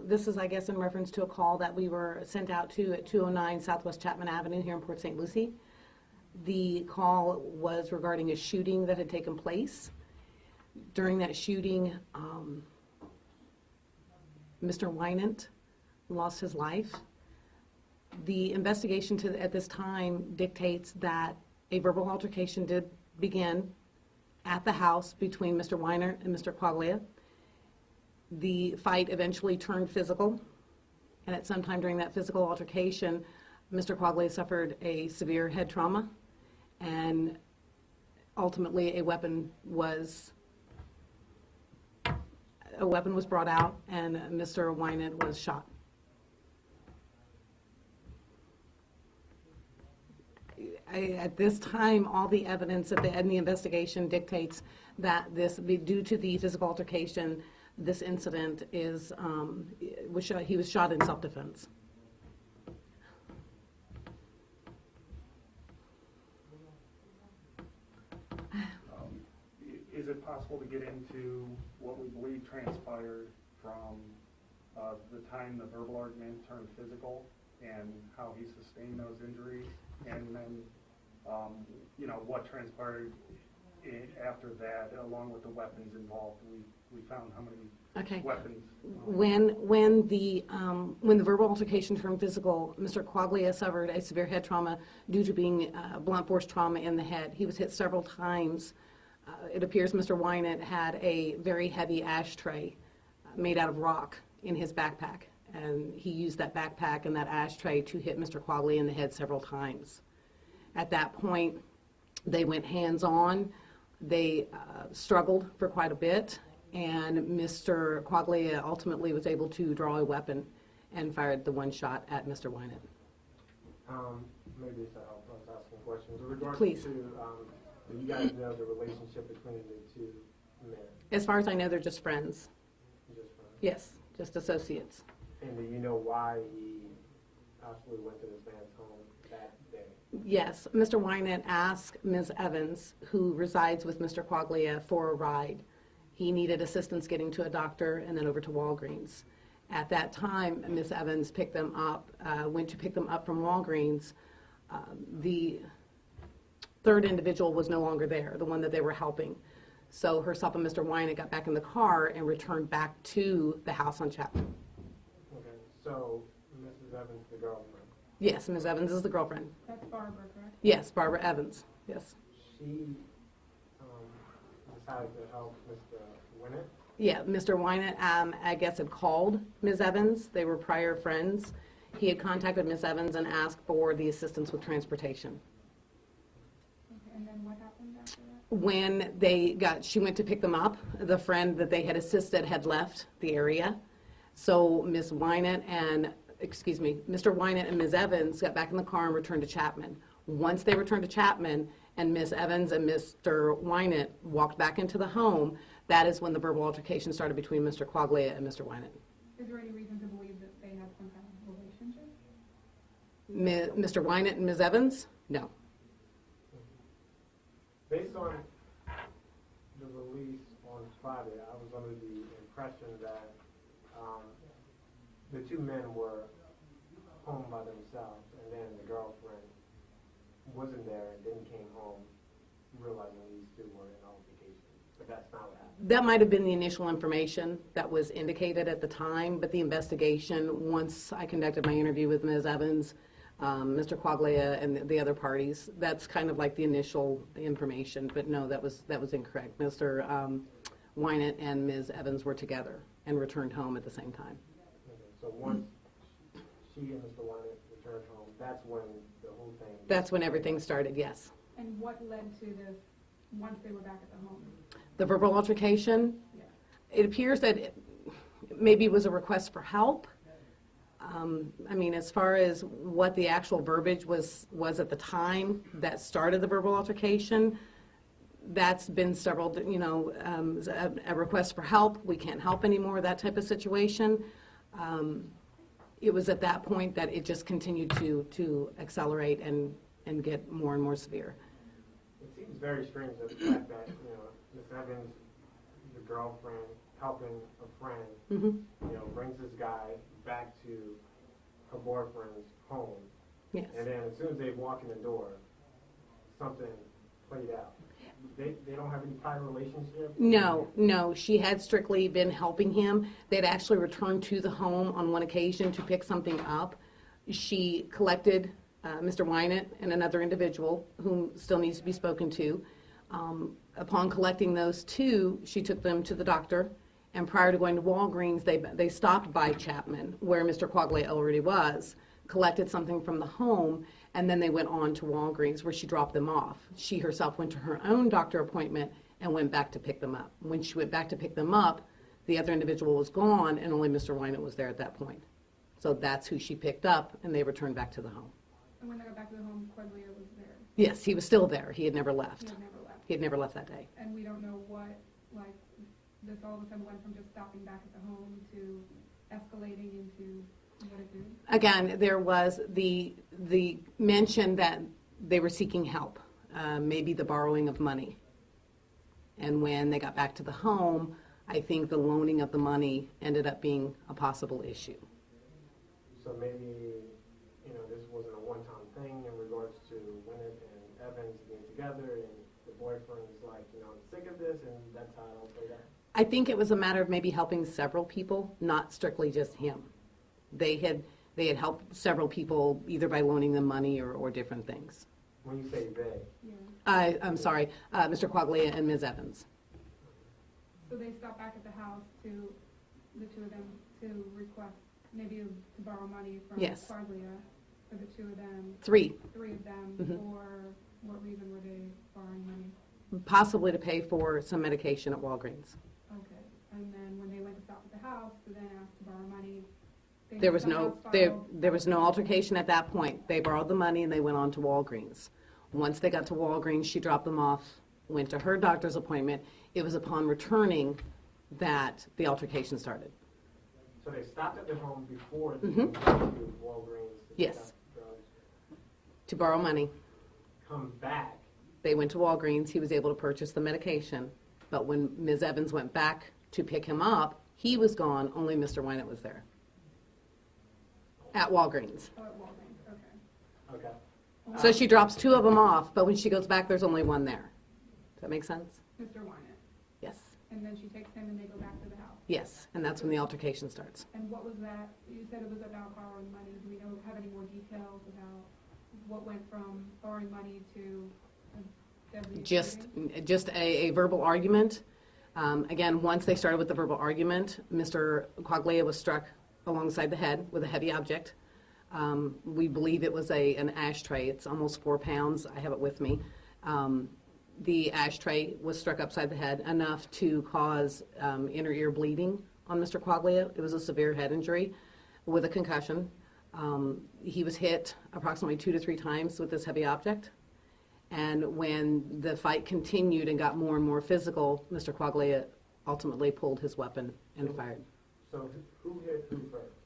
this is, I guess, in reference to a call that we were sent out to at 209 Southwest Chapman Avenue here in Port St. Lucie. The call was regarding a shooting that had taken place. During that shooting, Mr. Winant lost his life. The investigation at this time dictates that a verbal altercation did begin at the house between Mr. Winant and Mr. Quaglia. The fight eventually turned physical, and at some time during that physical altercation, Mr. Quaglia suffered a severe head trauma, and ultimately a weapon was brought out, and Mr. Winant was shot. At this time, all the evidence in the investigation dictates that due to the physical altercation, this incident he was shot in self-defense. Is it possible to get into what we believe transpired from the time the verbal argument turned physical and how he sustained those injuries, and then what transpired after that, along with the weapons involved? We found how many weapons. When the verbal altercation turned physical, Mr. Quaglia suffered a severe head trauma due to being blunt force trauma in the head. He was hit several times. It appears Mr. Winant had a very heavy ashtray made out of rock in his backpack, and he used that backpack and that ashtray to hit Mr. Quaglia in the head several times. At that point, they went hands-on. They struggled for quite a bit, and Mr. Quaglia ultimately was able to draw a weapon and fired the one shot at Mr. Winant. Maybe it's help us asking questions. In regards Please. To, do you guys know the relationship between the two men? As far as I know, they're just friends. Just friends? Yes, just associates. And do you know why he actually went to this man's home that day? Yes, Mr. Winant asked Ms. Evans, who resides with Mr. Quaglia, for a ride. He needed assistance getting to a doctor and then over to Walgreens. At that time, Ms. Evans picked them up, went to pick them up from Walgreens. The third individual was no longer there, the one that they were helping. So herself and Mr. Winant got back in the car and returned back to the house on Chapman. Okay, so Mrs. Evans, the girlfriend? Yes, Ms. Evans is the girlfriend. That's Barbara, correct? Yes, Barbara Evans, yes. She decided to help Mr. Winant? Yeah, Mr. Winant, I guess, had called Ms. Evans. They were prior friends. He had contacted Ms. Evans and asked for the assistance with transportation. Okay, and then what happened after that? When she went to pick them up, the friend that they had assisted had left the area. So Mr. Winant and Ms. Evans got back in the car and returned to Chapman. Once they returned to Chapman and Ms. Evans and Mr. Winant walked back into the home, that is when the verbal altercation started between Mr. Quaglia and Mr. Winant. Is there any reason to believe that they had some kind of relationship? Mr. Winant and Ms. Evans? No. Based on the release on Friday, I was under the impression that the two men were home by themselves, and then the girlfriend wasn't there and then came home realizing these two were in altercation. But that's not what happened. That might have been the initial information that was indicated at the time, but the investigation, once I conducted my interview with Ms. Evans, Mr. Quaglia, and the other parties, that's kind of like the initial information. But no, that was incorrect. Mr. Winant and Ms. Evans were together and returned home at the same time. Okay, so once she and Mr. Winant returned home, that's when the whole thing... That's when everything started, yes. And what led to this once they were back at the home? The verbal altercation, Yeah. it appears that maybe it was a request for help. I mean, as far as what the actual verbiage was at the time that started the verbal altercation, that's been several, a request for help, we can't help anymore, that type of situation. It was at that point that it just continued to accelerate and get more and more severe. It seems very strange that the fact that, Ms. Evans, the girlfriend, helping a friend, Mm-hmm. you know, brings this guy back to her boyfriend's home. Yes. And then as soon as they walk in the door, something played out. They don't have any prior relationship? No, she had strictly been helping him. They'd actually returned to the home on one occasion to pick something up. She collected Mr. Winant and another individual whom still needs to be spoken to. Upon collecting those two, she took them to the doctor, and prior to going to Walgreens, they stopped by Chapman, where Mr. Quaglia already was, collected something from the home, and then they went on to Walgreens, where she dropped them off. She herself went to her own doctor appointment and went back to pick them up. When she went back to pick them up, the other individual was gone, and only Mr. Winant was there at that point. So that's who she picked up, and they returned back to the home. And when they got back to the home, Quaglia was there. Yes, he was still there. He had never left. He had never left. He had never left that day. And we don't know what, like, this all of a sudden went from just stopping back at the home to escalating into what it did. Again, there was the mention that they were seeking help, maybe the borrowing of money. And when they got back to the home, I think the loaning of the money ended up being a possible issue. So maybe, you know, this wasn't a one-time thing in regards to Winant and Evans being together, and the boyfriend is like, you know, I'm sick of this, and that's how it all played out. I think it was a matter of maybe helping several people, not strictly just him. They had helped several people either by loaning them money or different things. When you say they, Yeah. I'm sorry, Mr. Quaglia and Ms. Evans. So they stopped back at the house to, the two of them, to request maybe to borrow money from Yes. Quaglia for the two of them, Three, three of them, Mhm. for what reason were they borrowing money? possibly to pay for some medication at Walgreens. Okay. And then when they went to stop at the house to then ask to borrow money, they There was the no, house there filed- was no altercation at that point. They borrowed the money and they went on to Walgreens. Once they got to Walgreens, she dropped them off, went to her doctor's appointment. It was upon returning that the altercation started. so they stopped at the home before they Mhm. went to Walgreens to Yes. pick up drugs, To borrow money, come back. they went to Walgreens. He was able to purchase the medication. But when Ms. Evans went back to pick him up, he was gone, only Mr. Winant was there. At Walgreens. Oh, at Walgreens, okay. Okay. So she drops two of them off, but when she goes back, there's only one there. Does that make sense? Mr. Winant. Yes. And then she takes him and they go back to the house. Yes, and that's when the altercation starts. And what was that? You said it was about borrowing money. Do we have any more details about what went from borrowing money to a deadly shooting? Just a verbal argument. Again, once they started with the verbal argument, Mr. Quaglia was struck alongside the head with a heavy object. We believe it was an ashtray. It's almost 4 pounds. I have it with me. The ashtray was struck upside the head enough to cause inner ear bleeding on Mr. Quaglia. It was a severe head injury with a concussion. He was hit approximately 2 to 3 times with this heavy object. And when the fight continued and got more and more physical, Mr. Quaglia ultimately pulled his weapon and fired. So who hit who first?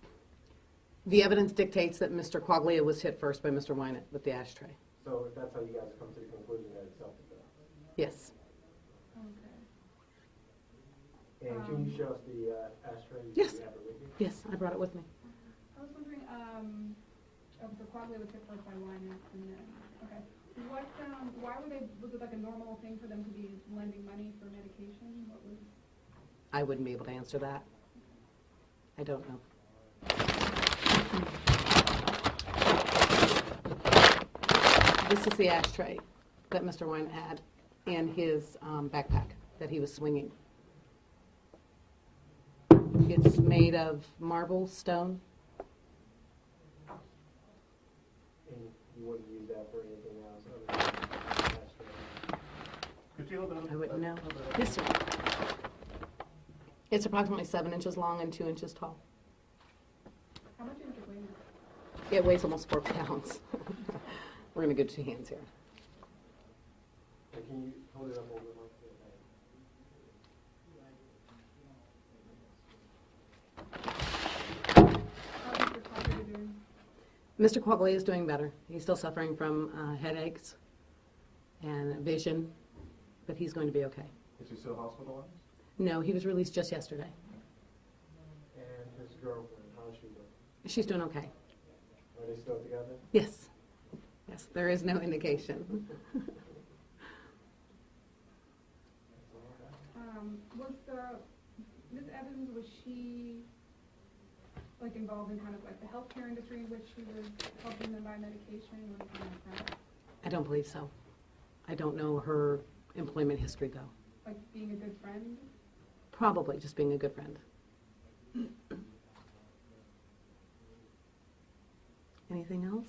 The evidence dictates that Mr. Quaglia was hit first by Mr. Winant with the ashtray. So if that's how you guys come to the conclusion that it's self-defense. Yes. Okay. And can you show us the ashtray? Yes. You have it with you? Yes, I brought it with me. I was wondering, so Quaglia was hit first by Winant and then, okay. What, why was it like a normal thing for them to be lending money for medication? What was? I wouldn't be able to answer that. I don't know. This is the ashtray that Mr. Winant had in his backpack that he was swinging. It's made of marble stone. And you wouldn't use that for anything else other than ashtray? Could you hold on? I wouldn't know. Yes, sir. It's approximately 7 inches long and 2 inches tall. How much did it weigh? It weighs almost 4 pounds. We're going to go 2 hands here. And can you hold it up over the How's Mr. Quaglia doing? Mr. Quaglia is doing better. He's still suffering from headaches and vision, but he's going to be okay. Is he still hospitalized? No, he was released just yesterday. And his girlfriend, how's she doing? She's doing okay. Are they still together? Yes. Yes, there is no indication. Was Ms. Evans, was she like involved in kind of like the healthcare industry in which she was helping them buy medication or anything like that? I don't believe so. I don't know her employment history, though. Like being a good friend? Probably just being a good friend. Anything else?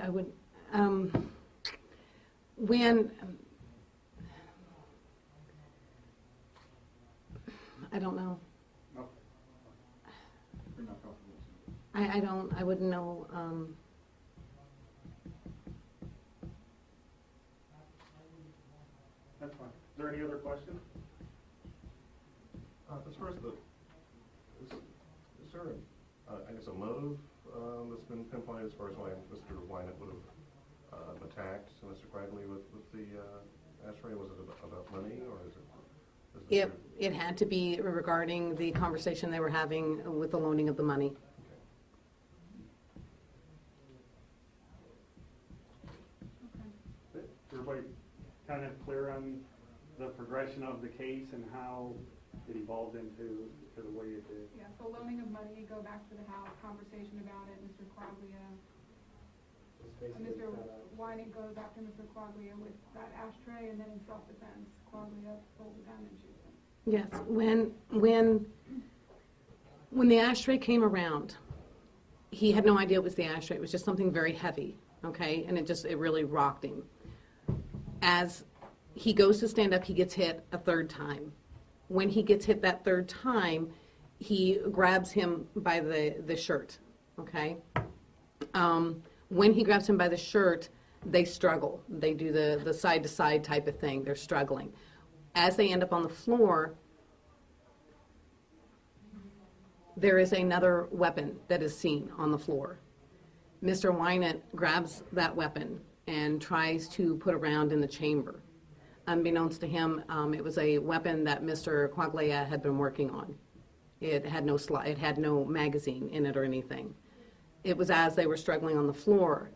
I would, when, I don't know. No. You're not comfortable. I wouldn't know, That's fine. Is there any other questions? As far as is there, I guess, a motive that's been pinpointed as far as why Mr. Winant would have attacked Mr. Quigley with the ashtray? Was it about money, or is it? it had to be regarding the conversation they were having with the loaning of the money. Okay. Everybody kind of clear on the progression of the case and how it evolved into the way it did? Yeah, so loaning of money, go back to the house, conversation about it, Mr. Quaglia. Mr. Winant goes after Mr. Quaglia with that ashtray, and then in self-defense, Quaglia pulls a gun and shoots him. Yes, when the ashtray came around, he had no idea it was the ashtray. It was just something very heavy, okay? And it really rocked him. As he goes to stand up, he gets hit a third time. When he gets hit that third time, he grabs him by the shirt, okay? When he grabs him by the shirt, they struggle. They do the side-to-side type of thing. They're struggling. As they end up on the floor, there is another weapon that is seen on the floor. Mr. Winant grabs that weapon and tries to put a round in the chamber. Unbeknownst to him, it was a weapon that Mr. Quaglia had been working on. It had no magazine in it or anything. It was as they were struggling on the floor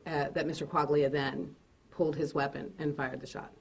that Mr. Quaglia then pulled his weapon and fired the shot.